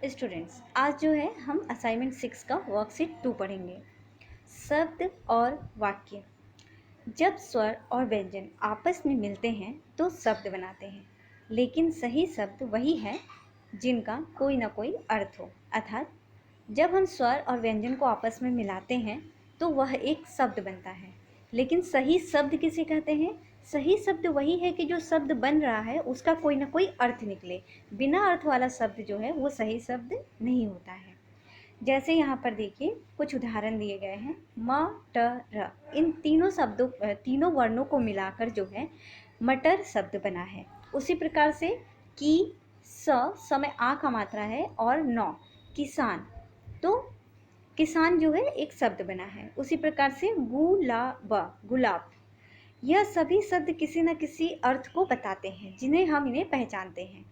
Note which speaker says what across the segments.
Speaker 1: Students, आज जो है हम असाइनमेंट 6 का वर्कशीट 2 पढ़ेंगे। शब्द और वाक्य। जब स्वर और व्यंजन आपस में मिलते हैं तो शब्द बनाते हैं, लेकिन सही शब्द वही है जिनका कोई ना कोई अर्थ हो। अर्थात जब हम स्वर और व्यंजन को आपस में मिलाते हैं तो वह एक शब्द बनता है, लेकिन सही शब्द किसे कहते हैं? सही शब्द वही है कि जो शब्द बन रहा है उसका कोई ना कोई अर्थ निकले। बिना अर्थ वाला शब्द जो है वो सही शब्द नहीं होता है। जैसे यहाँ पर देखिए कुछ उदाहरण दिए गए हैं। म, ट, र, इन तीनों शब्दों तीनों वर्णों को मिलाकर जो है मटर शब्द बना है। उसी प्रकार से की, स में आ का मात्रा है और नौ किसान, तो किसान जो है एक शब्द बना है। उसी प्रकार से गुलाब, यह सभी शब्द किसी न किसी अर्थ को बताते हैं जिन्हें हम इन्हें पहचानते हैं।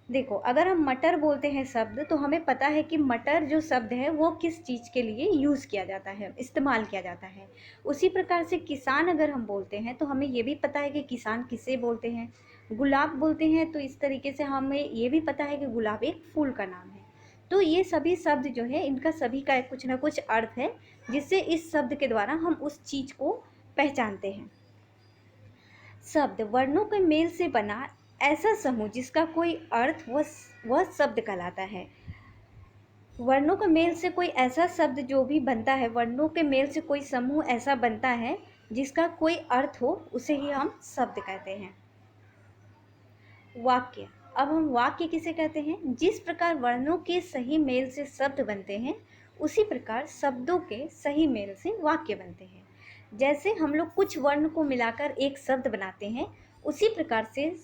Speaker 1: देखो, अगर हम मटर बोलते हैं शब्द तो हमें पता है कि मटर जो शब्द है वो किस चीज़ के लिए यूज़ किया जाता है, इस्तेमाल किया जाता है। उसी प्रकार से किसान अगर हम बोलते हैं तो हमें ये भी पता है कि किसान किसे बोलते हैं। गुलाब बोलते हैं तो इस तरीके से हमें ये भी पता है कि गुलाब एक फूल का नाम है। तो ये सभी शब्द जो है इनका सभी का कुछ ना कुछ अर्थ है, जिससे इस शब्द के द्वारा हम उस चीज़ को पहचानते हैं। शब्द वर्णों के मेल से बना ऐसा समूह जिसका कोई अर्थ वह शब्द कहलाता है। वर्णों के मेल से कोई ऐसा शब्द जो भी बनता है, वर्णों के मेल से कोई समूह ऐसा बनता है जिसका कोई अर्थ हो, उसे ही हम शब्द कहते हैं। वाक्य। अब हम वाक्य किसे कहते हैं? जिस प्रकार वर्णों के सही मेल से शब्द बनते हैं, उसी प्रकार शब्दों के सही मेल से वाक्य बनते हैं। जैसे हम लोग कुछ वर्ण को मिलाकर एक शब्द बनाते हैं, उसी प्रकार से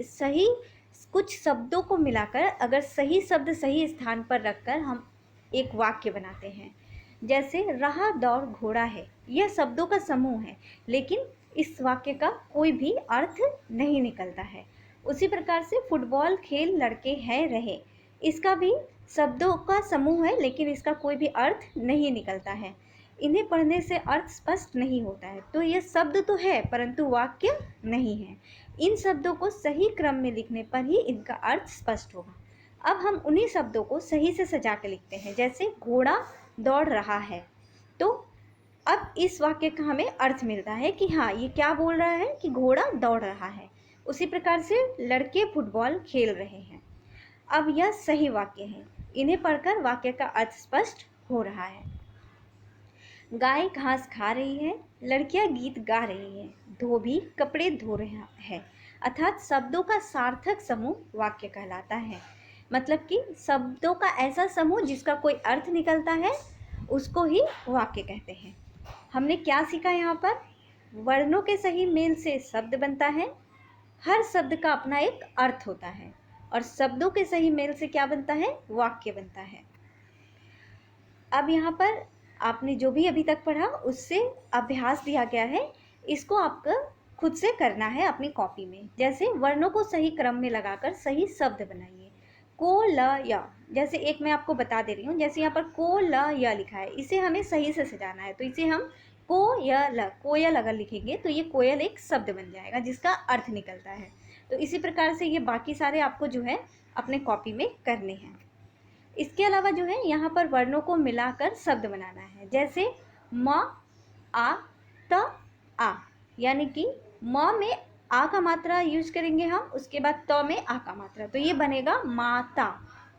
Speaker 1: सही कुछ शब्दों को मिलाकर अगर सही शब्द सही स्थान पर रखकर हम एक वाक्य बनाते हैं। जैसे रहा दौड़ घोड़ा है, यह शब्दों का समूह है, लेकिन इस वाक्य का कोई भी अर्थ नहीं निकलता है। उसी प्रकार से फुटबॉल खेल लड़के हैं रहे, इसका भी शब्दों का समूह है, लेकिन इसका कोई भी अर्थ नहीं निकलता है। इन्हें पढ़ने से अर्थ स्पष्ट नहीं होता है। तो यह शब्द तो है परंतु वाक्य नहीं है। इन शब्दों को सही क्रम में लिखने पर ही इनका अर्थ स्पष्ट होगा। अब हम उन्हीं शब्दों को सही से सजा के लिखते हैं। जैसे घोड़ा दौड़ रहा है, तो अब इस वाक्य का हमें अर्थ मिलता है कि हाँ, ये क्या बोल रहा है कि घोड़ा दौड़ रहा है। उसी प्रकार से लड़के फुटबॉल खेल रहे हैं। अब यह सही वाक्य है। इन्हें पढ़कर वाक्य का अर्थ स्पष्ट हो रहा है। गाय घास खा रही है, लड़कियां गीत गा रही हैं, धोबी कपड़े धो रहा है। अर्थात शब्दों का सार्थक समूह वाक्य कहलाता है। मतलब कि शब्दों का ऐसा समूह जिसका कोई अर्थ निकलता है, उसको ही वाक्य कहते हैं। हमने क्या सीखा यहाँ पर? वर्णों के सही मेल से शब्द बनता है, हर शब्द का अपना एक अर्थ होता है, और शब्दों के सही मेल से क्या बनता है? वाक्य बनता है। अब यहाँ पर आपने जो भी अभी तक पढ़ा उससे अभ्यास दिया गया है, इसको आपको खुद से करना है अपनी कॉपी में। जैसे वर्णों को सही क्रम में लगाकर सही शब्द बनाइए। को ल य, जैसे एक मैं आपको बता दे रही हूँ। जैसे यहाँ पर को ल य लिखा है, इसे हमें सही से सजाना है, तो इसे हम कोयल अगर लिखेंगे तो ये कोयल एक शब्द बन जाएगा जिसका अर्थ निकलता है। तो इसी प्रकार से ये बाकी सारे आपको जो है अपने कॉपी में करने हैं। इसके अलावा जो है यहाँ पर वर्णों को मिलाकर शब्द बनाना है। जैसे म, आ, त, आ, यानी कि म में आ का मात्रा यूज करेंगे हम, उसके बाद त में आ का मात्रा, तो ये बनेगा माता।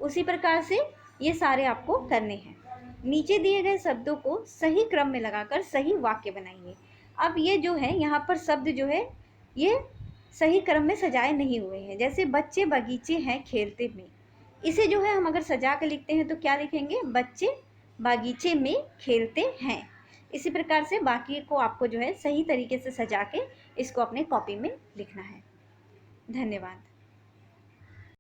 Speaker 1: उसी प्रकार से ये सारे आपको करने हैं। नीचे दिए गए शब्दों को सही क्रम में लगाकर सही वाक्य बनाइए। अब ये जो है यहाँ पर शब्द जो है ये सही क्रम में सजाए नहीं हुए हैं। जैसे बच्चे बगीचे हैं खेलते में, इसे जो है हम अगर सजा के लिखते हैं तो क्या लिखेंगे? बच्चे बागीचे में खेलते हैं। इसी प्रकार से बाकी को आपको जो है सही तरीके से सजा के इसको अपने कॉपी में लिखना है। धन्यवाद।